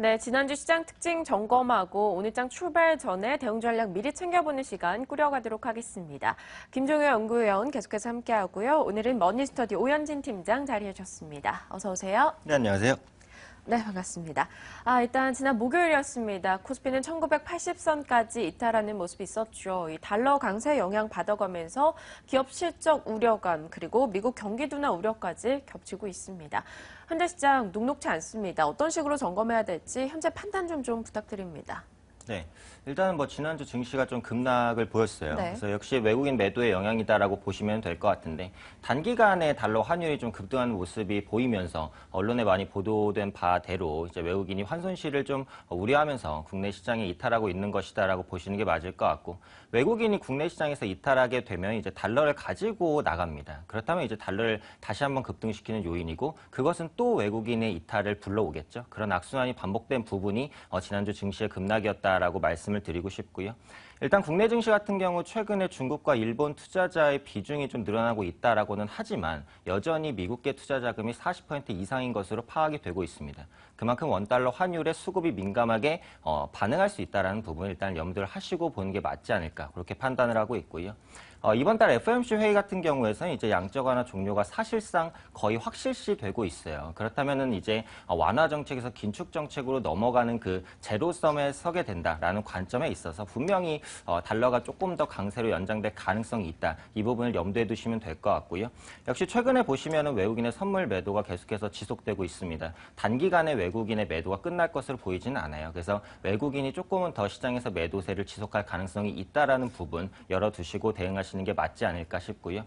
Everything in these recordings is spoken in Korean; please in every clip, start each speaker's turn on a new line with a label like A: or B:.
A: 네, 지난주 시장 특징 점검하고 오늘장 출발 전에 대응 전략 미리 챙겨보는 시간 꾸려가도록 하겠습니다. 김종효 연구위원 계속해서 함께하고요. 오늘은 머니스터디 오현진 팀장 자리해 주셨습니다. 어서 오세요.
B: 네, 안녕하세요.
A: 네, 반갑습니다. 일단 지난 목요일이었습니다. 코스피는 1980선까지 이탈하는 모습이 있었죠. 이 달러 강세 영향 받아가면서 기업 실적 우려감 그리고 미국 경기 둔화 우려까지 겹치고 있습니다. 현재 시장 녹록치 않습니다. 어떤 식으로 점검해야 될지 현재 판단 좀 부탁드립니다.
B: 네, 일단은 지난주 증시가 좀 급락을 보였어요.
A: 네.
B: 그래서 역시 외국인 매도의 영향이다라고 보시면 될 것 같은데 단기간에 달러 환율이 좀 급등하는 모습이 보이면서 언론에 많이 보도된 바대로 이제 외국인이 환손실을 좀 우려하면서 국내 시장에 이탈하고 있는 것이다라고 보시는 게 맞을 것 같고 외국인이 국내 시장에서 이탈하게 되면 이제 달러를 가지고 나갑니다. 그렇다면 이제 달러를 다시 한번 급등시키는 요인이고 그것은 또 외국인의 이탈을 불러오겠죠. 그런 악순환이 반복된 부분이 지난주 증시의 급락이었다라고 말씀을 드리고 싶고요. 일단 국내 증시 같은 경우 최근에 중국과 일본 투자자의 비중이 좀 늘어나고 있다라고는 하지만 여전히 미국계 투자 자금이 40% 이상인 것으로 파악이 되고 있습니다. 그만큼 원달러 환율에 수급이 민감하게 반응할 수 있다는 부분을 일단 염두를 하시고 보는 게 맞지 않을까 그렇게 판단을 하고 있고요. 이번 달 FOMC 회의 같은 경우에서는 이제 양적 완화 종료가 사실상 거의 확실시 되고 있어요. 그렇다면은 이제 완화 정책에서 긴축 정책으로 넘어가는 그 제로섬에 서게 된다라는 관점에 있어서 분명히 달러가 조금 더 강세로 연장될 가능성이 있다. 이 부분을 염두에 두시면 될 것 같고요. 역시 최근에 보시면은 외국인의 선물 매도가 계속해서 지속되고 있습니다. 단기간에 외국인의 매도가 끝날 것으로 보이지는 않아요. 그래서 외국인이 조금은 더 시장에서 매도세를 지속할 가능성이 있다라는 부분 열어두시고 대응하시는 게 맞지 않을까 싶고요.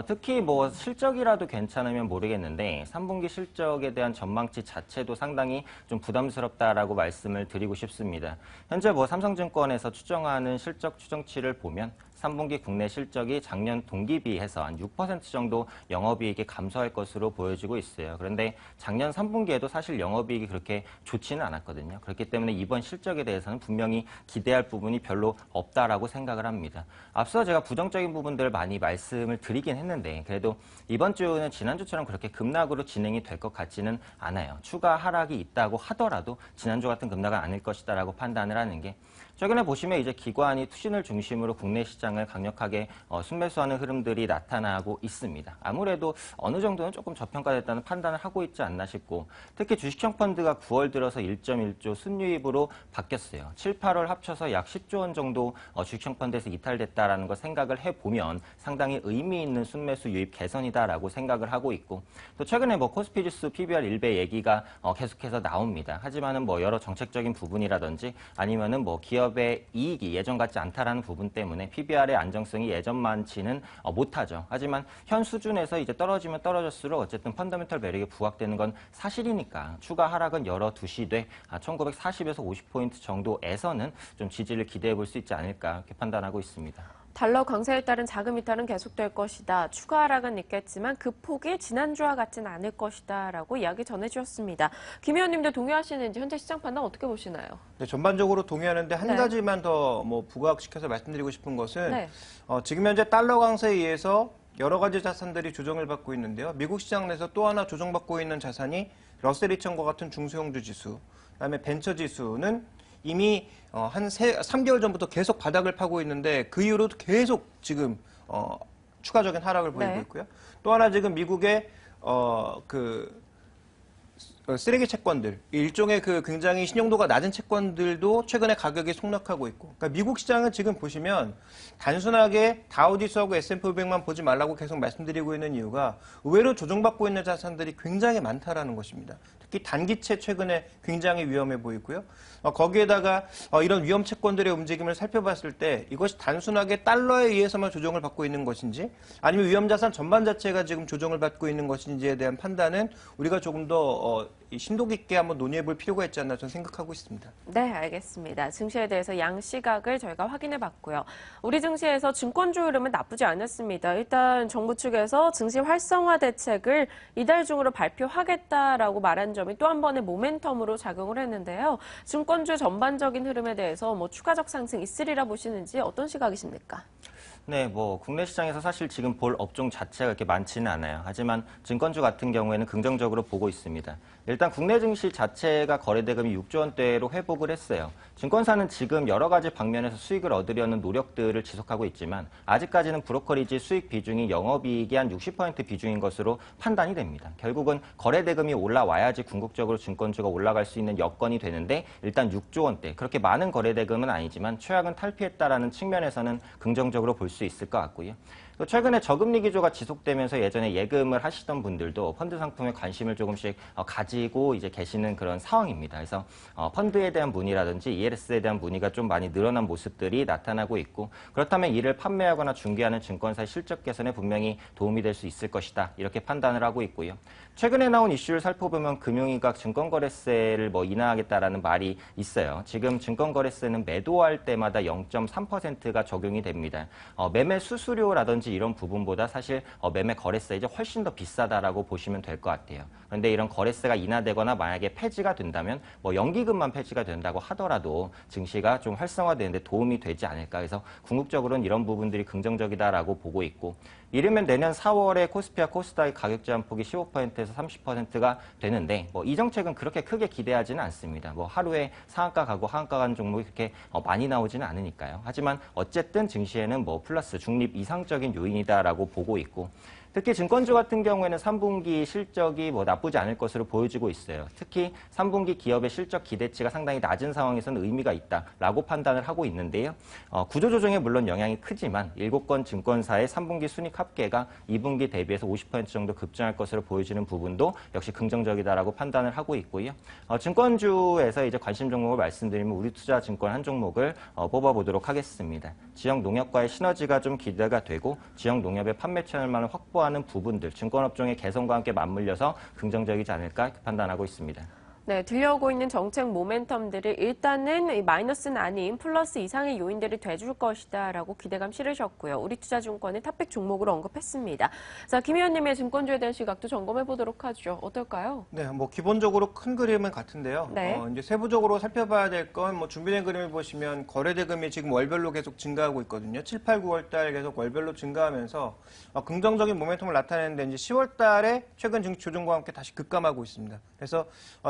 B: 특히 실적이라도 괜찮으면 모르겠는데 3분기 실적에 대한 전망치 자체도 상당히 좀 부담스럽다라고 말씀을 드리고 싶습니다. 현재 삼성증권에서 추정하는 실적 추정치를 보면 3분기 국내 실적이 작년 동기비해서 한 6% 정도 영업이익이 감소할 것으로 보여지고 있어요. 그런데 작년 3분기에도 사실 영업이익이 그렇게 좋지는 않았거든요. 그렇기 때문에 이번 실적에 대해서는 분명히 기대할 부분이 별로 없다라고 생각을 합니다. 앞서 제가 부정적인 부분들을 많이 말씀을 드리긴 했는데 그래도 이번 주는 지난주처럼 그렇게 급락으로 진행이 될 것 같지는 않아요. 추가 하락이 있다고 하더라도 지난주 같은 급락은 아닐 것이다라고 판단을 하는 게 최근에 보시면 이제 기관이 투신을 중심으로 국내 시장을 강력하게 순매수하는 흐름들이 나타나고 있습니다. 아무래도 어느 정도는 조금 저평가됐다는 판단을 하고 있지 않나 싶고 특히 주식형 펀드가 9월 들어서 1.1조 순유입으로 바뀌었어요. 7, 8월 합쳐서 약 10조 원 정도 주식형 펀드에서 이탈됐다라는 걸 생각을 해보면 상당히 의미 있는 순매수 유입 개선이다라고 생각을 하고 있고 또 최근에 코스피 지수 PBR 1배 얘기가 계속해서 나옵니다. 하지만은 여러 정책적인 부분이라든지 아니면은 기업의 이익이 예전 같지 않다라는 부분 때문에 PBR의 안정성이 예전만치는 못하죠. 하지만 현 수준에서 이제 떨어지면 떨어질수록 어쨌든 펀더멘털 매력이 부각되는 건 사실이니까 추가 하락은 열어두시되 1940에서 50포인트 정도에서는 좀 지지를 기대해 볼 수 있지 않을까 이렇게 판단하고 있습니다.
A: 달러 강세에 따른 자금 이탈은 계속될 것이다. 추가 하락은 있겠지만 그 폭이 지난주와 같지는 않을 것이다. 라고 이야기 전해주셨습니다. 김 의원님도 동의하시는지 현재 시장 판단 어떻게 보시나요?
C: 네, 전반적으로 동의하는데 한 가지만 더 부각시켜서 말씀드리고 싶은 것은 지금 현재 달러 강세에 의해서 여러 가지 자산들이 조정을 받고 있는데요. 미국 시장 내에서 또 하나 조정받고 있는 자산이 러셀 2000과 같은 중소형주 지수, 그다음에 벤처 지수는 이미 한 3개월 전부터 계속 바닥을 파고 있는데 그 이후로도 계속 지금 추가적인 하락을 보이고 있고요. 또 하나 지금 미국의 쓰레기 채권들, 일종의 굉장히 신용도가 낮은 채권들도 최근에 가격이 폭락하고 있고, 그러니까 미국 시장은 지금 보시면 단순하게 다우지수하고 S&P 500만 보지 말라고 계속 말씀드리고 있는 이유가 의외로 조정받고 있는 자산들이 굉장히 많다라는 것입니다. 특히 단기채 최근에 굉장히 위험해 보이고요. 거기에다가 이런 위험 채권들의 움직임을 살펴봤을 때 이것이 단순하게 달러에 의해서만 조정을 받고 있는 것인지 아니면 위험 자산 전반 자체가 지금 조정을 받고 있는 것인지에 대한 판단은 우리가 조금 더 심도 깊게 한번 논의해 볼 필요가 있지 않나 저는 생각하고 있습니다.
A: 네, 알겠습니다. 증시에 대해서 양 시각을 저희가 확인해 봤고요. 우리 증시에서 증권주 흐름은 나쁘지 않았습니다. 일단 정부 측에서 증시 활성화 대책을 이달 중으로 발표하겠다라고 말한 점이 또 한 번의 모멘텀으로 작용을 했는데요. 증권주 전반적인 흐름에 대해서 추가적 상승 있으리라 보시는지 어떤 시각이십니까?
B: 네, 뭐 국내 시장에서 사실 지금 볼 업종 자체가 그렇게 많지는 않아요. 하지만 증권주 같은 경우에는 긍정적으로 보고 있습니다. 일단 국내 증시 자체가 거래대금이 6조 원대로 회복을 했어요. 증권사는 지금 여러 가지 방면에서 수익을 얻으려는 노력들을 지속하고 있지만 아직까지는 브로커리지 수익 비중이 영업이익이 한 60% 비중인 것으로 판단이 됩니다. 결국은 거래대금이 올라와야지 궁극적으로 증권주가 올라갈 수 있는 여건이 되는데 일단 6조 원대, 그렇게 많은 거래대금은 아니지만 최악은 탈피했다라는 측면에서는 긍정적으로 볼 수 있을 것 같고요. 또 최근에 저금리 기조가 지속되면서 예전에 예금을 하시던 분들도 펀드 상품에 관심을 조금씩 가지고 이제 계시는 그런 상황입니다. 그래서 펀드에 대한 문의라든지 ELS에 대한 문의가 좀 많이 늘어난 모습들이 나타나고 있고, 그렇다면 이를 판매하거나 중개하는 증권사의 실적 개선에 분명히 도움이 될 수 있을 것이다, 이렇게 판단을 하고 있고요. 최근에 나온 이슈를 살펴보면 금융위가 증권거래세를 인하하겠다라는 말이 있어요. 지금 증권거래세는 매도할 때마다 0.3%가 적용이 됩니다. 매매 수수료라든지 이런 부분보다 사실 매매 거래세 이제 훨씬 더 비싸다라고 보시면 될 것 같아요. 그런데 이런 거래세가 인하되거나 만약에 폐지가 된다면 연기금만 폐지가 된다고 하더라도 증시가 좀 활성화되는데 도움이 되지 않을까. 그래서 궁극적으로는 이런 부분들이 긍정적이다라고 보고 있고, 이르면 내년 4월에 코스피와 코스닥의 가격 제한폭이 15%에서 30%가 되는데 이 정책은 그렇게 크게 기대하지는 않습니다. 하루에 상한가 가고 하한가 가는 종목이 그렇게 많이 나오지는 않으니까요. 하지만 어쨌든 증시에는 플러스 중립 이상적인 요인이다라고 보고 있고, 특히 증권주 같은 경우에는 3분기 실적이 나쁘지 않을 것으로 보여지고 있어요. 특히 3분기 기업의 실적 기대치가 상당히 낮은 상황에서는 의미가 있다라고 판단을 하고 있는데요. 구조조정에 물론 영향이 크지만 7건 증권사의 3분기 순이익 합계가 2분기 대비해서 50% 정도 급증할 것으로 보여지는 부분도 역시 긍정적이다라고 판단을 하고 있고요. 증권주에서 이제 관심 종목을 말씀드리면 우리투자증권 한 종목을 뽑아보도록 하겠습니다. 지역 농협과의 시너지가 좀 기대가 되고 지역 농협의 판매 채널만을 확보하는 부분들, 증권업종의 개선과 함께 맞물려서 긍정적이지 않을까 판단하고 있습니다.
A: 네, 들려오고 있는 정책 모멘텀들이 일단은 마이너스는 아닌 플러스 이상의 요인들이 돼줄 것이다라고 기대감 실으셨고요. 우리투자증권의 탑픽 종목으로 언급했습니다. 자, 김 의원님의 증권주에 대한 시각도 점검해 보도록 하죠. 어떨까요?
C: 네, 기본적으로 큰 그림은 같은데요.
A: 네.
C: 이제 세부적으로 살펴봐야 될 건 준비된 그림을 보시면 거래대금이 지금 월별로 계속 증가하고 있거든요. 7, 8, 9월 달 계속 월별로 증가하면서 긍정적인 모멘텀을 나타내는데 이제 10월 달에 최근 증시 조정과 함께 다시 급감하고 있습니다. 그래서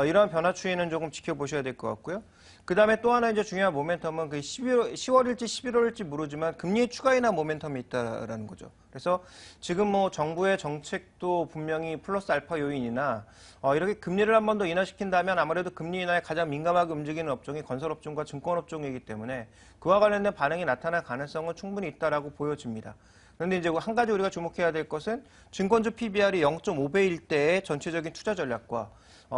C: 이러한 변화 추이는 조금 지켜보셔야 될 것 같고요. 그 다음에 또 하나 이제 중요한 모멘텀은 그 10월일지 11월일지 모르지만 금리 추가 인하 모멘텀이 있다라는 거죠. 그래서 지금 정부의 정책도 분명히 플러스 알파 요인이나 이렇게 금리를 한 번 더 인하시킨다면 아무래도 금리 인하에 가장 민감하게 움직이는 업종이 건설업종과 증권업종이기 때문에 그와 관련된 반응이 나타날 가능성은 충분히 있다라고 보여집니다. 그런데 이제 한 가지 우리가 주목해야 될 것은 증권주 PBR이 0.5배일 때의 전체적인 투자 전략과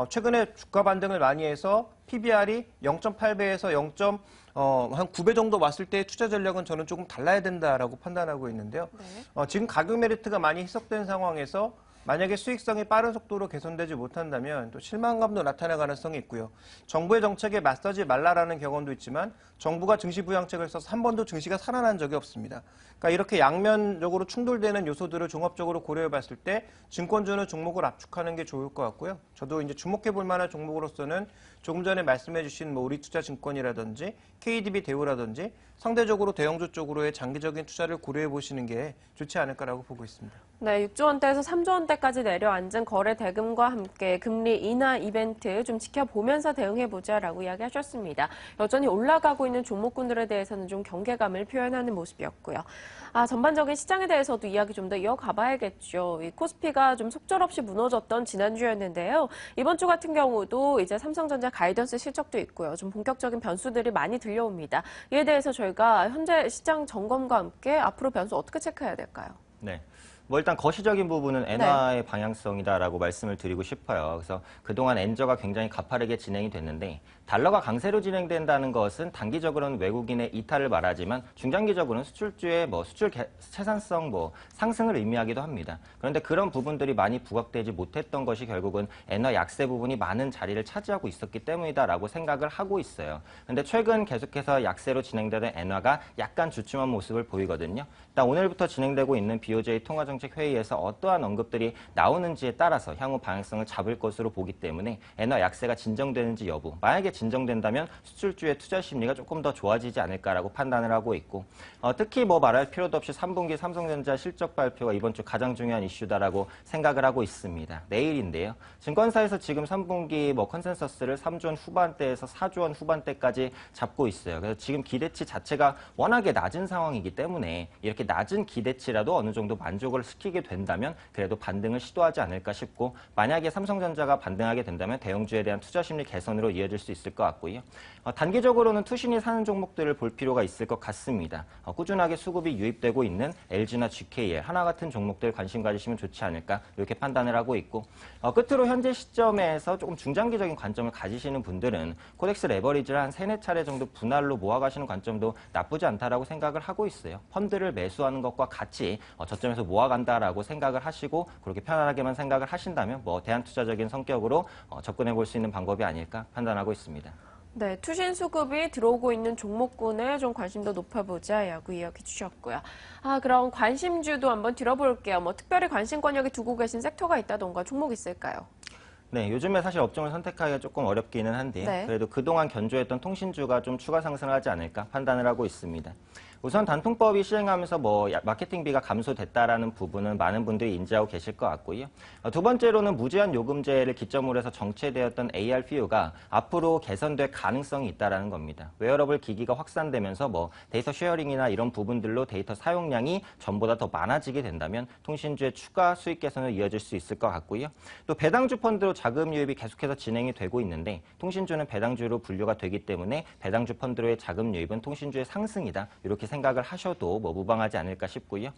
C: 최근에 주가 반등을 많이 해서 PBR이 0.8배에서 한 9배 정도 왔을 때의 투자 전략은 저는 조금 달라야 된다라고 판단하고 있는데요.
A: 네.
C: 지금 가격 메리트가 많이 희석된 상황에서 만약에 수익성이 빠른 속도로 개선되지 못한다면 또 실망감도 나타날 가능성이 있고요. 정부의 정책에 맞서지 말라라는 격언도 있지만 정부가 증시 부양책을 써서 한 번도 증시가 살아난 적이 없습니다. 그러니까 이렇게 양면적으로 충돌되는 요소들을 종합적으로 고려해 봤을 때 증권주는 종목을 압축하는 게 좋을 것 같고요. 저도 이제 주목해 볼 만한 종목으로서는 조금 전에 말씀해 주신 우리투자증권이라든지 KDB 대우라든지 상대적으로 대형주 쪽으로의 장기적인 투자를 고려해 보시는 게 좋지 않을까라고 보고 있습니다.
A: 네, 6조 원대에서 3조 원대까지 내려앉은 거래 대금과 함께 금리 인하 이벤트 좀 지켜보면서 대응해보자라고 이야기하셨습니다. 여전히 올라가고 있는 종목군들에 대해서는 좀 경계감을 표현하는 모습이었고요. 전반적인 시장에 대해서도 이야기 좀 더 이어가봐야겠죠. 이 코스피가 좀 속절없이 무너졌던 지난주였는데요. 이번 주 같은 경우도 이제 삼성전자 가이던스 실적도 있고요. 좀 본격적인 변수들이 많이 들려옵니다. 이에 대해서 저희가 현재 시장 점검과 함께 앞으로 변수 어떻게 체크해야 될까요?
B: 네. 일단 거시적인 부분은 엔화의 방향성이다라고 말씀을 드리고 싶어요. 그래서 그동안 엔저가 굉장히 가파르게 진행이 됐는데 달러가 강세로 진행된다는 것은 단기적으로는 외국인의 이탈을 말하지만 중장기적으로는 수출주의 수출 생산성 상승을 의미하기도 합니다. 그런데 그런 부분들이 많이 부각되지 못했던 것이 결국은 엔화 약세 부분이 많은 자리를 차지하고 있었기 때문이다라고 생각을 하고 있어요. 그런데 최근 계속해서 약세로 진행되는 엔화가 약간 주춤한 모습을 보이거든요. 일단 오늘부터 진행되고 있는 BOJ 통화정 정책회의에서 어떠한 언급들이 나오는지에 따라서 향후 방향성을 잡을 것으로 보기 때문에 엔화 약세가 진정되는지 여부, 만약에 진정된다면 수출주의 투자 심리가 조금 더 좋아지지 않을까라고 판단을 하고 있고 특히 뭐 말할 필요도 없이 3분기 삼성전자 실적 발표가 이번 주 가장 중요한 이슈다라고 생각을 하고 있습니다. 내일인데요. 증권사에서 지금 3분기 뭐 컨센서스를 3조 원 후반대에서 4조 원 후반대까지 잡고 있어요. 그래서 지금 기대치 자체가 워낙에 낮은 상황이기 때문에 이렇게 낮은 기대치라도 어느 정도 만족을 시키게 된다면 그래도 반등을 시도하지 않을까 싶고 만약에 삼성전자가 반등하게 된다면 대형주에 대한 투자 심리 개선으로 이어질 수 있을 것 같고요. 단기적으로는 투신이 사는 종목들을 볼 필요가 있을 것 같습니다. 꾸준하게 수급이 유입되고 있는 LG나 GKL, 하나 같은 종목들 관심 가지시면 좋지 않을까 이렇게 판단을 하고 있고 끝으로 현재 시점에서 조금 중장기적인 관점을 가지시는 분들은 코덱스 레버리지를 한 3-4차례 정도 분할로 모아가시는 관점도 나쁘지 않다라고 생각을 하고 있어요. 펀드를 매수하는 것과 같이 저점에서 모아간다라고 생각을 하시고 그렇게 편안하게만 생각을 하신다면 뭐 대안투자적인 성격으로 접근해 볼 수 있는 방법이 아닐까 판단하고 있습니다.
A: 네, 투신 수급이 들어오고 있는 종목군에 좀 관심도 높여보자 야구 이야기 주셨고요. 그럼 관심주도 한번 들어볼게요. 뭐 특별히 관심권역에 두고 계신 섹터가 있다던가 종목 있을까요?
B: 네, 요즘에 사실 업종을 선택하기가 조금 어렵기는 한데요.
A: 네.
B: 그래도 그동안 견조했던 통신주가 좀 추가 상승하지 않을까 판단을 하고 있습니다. 우선 단통법이 시행하면서 뭐 마케팅비가 감소됐다라는 부분은 많은 분들이 인지하고 계실 것 같고요. 두 번째로는 무제한 요금제를 기점으로 해서 정체되었던 ARPU가 앞으로 개선될 가능성이 있다라는 겁니다. 웨어러블 기기가 확산되면서 뭐 데이터 쉐어링이나 이런 부분들로 데이터 사용량이 전보다 더 많아지게 된다면 통신주의 추가 수익 개선으로 이어질 수 있을 것 같고요. 또 배당주 펀드로 자금 유입이 계속해서 진행이 되고 있는데 통신주는 배당주로 분류가 되기 때문에 배당주 펀드로의 자금 유입은 통신주의 상승이다. 이렇게 생각을 하셔도 뭐 무방하지 않을까 싶고요.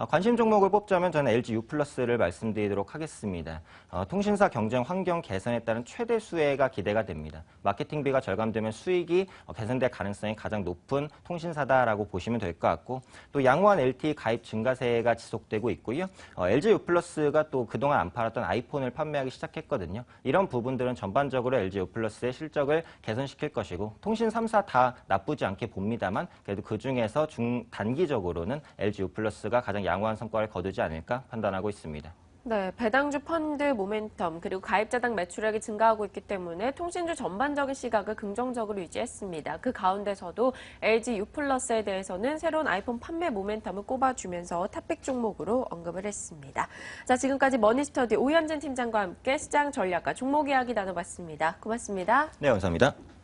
B: 관심 종목을 뽑자면 저는 LG U+를 말씀드리도록 하겠습니다. 통신사 경쟁 환경 개선에 따른 최대 수혜가 기대가 됩니다. 마케팅비가 절감되면 수익이 개선될 가능성이 가장 높은 통신사다라고 보시면 될 것 같고 또 양호한 LTE 가입 증가세가 지속되고 있고요. LG U+가 또 그동안 안 팔았던 아이폰을 판매하기 시작했거든요. 이런 부분들은 전반적으로 LG U+의 실적을 개선시킬 것이고 통신 3사 다 나쁘지 않게 봅니다만 그래도 그중에서 중단기적으로는 LG U+가 가장 양호한 성과를 거두지 않을까 판단하고 있습니다.
A: 네, 배당주 펀드 모멘텀 그리고 가입자당 매출액이 증가하고 있기 때문에 통신주 전반적인 시각을 긍정적으로 유지했습니다. 그 가운데서도 LG U+에 대해서는 새로운 아이폰 판매 모멘텀을 꼽아주면서 탑픽 종목으로 언급을 했습니다. 자, 지금까지 머니스터디 오현진 팀장과 함께 시장 전략과 종목 이야기 나눠봤습니다. 고맙습니다.
B: 네, 감사합니다.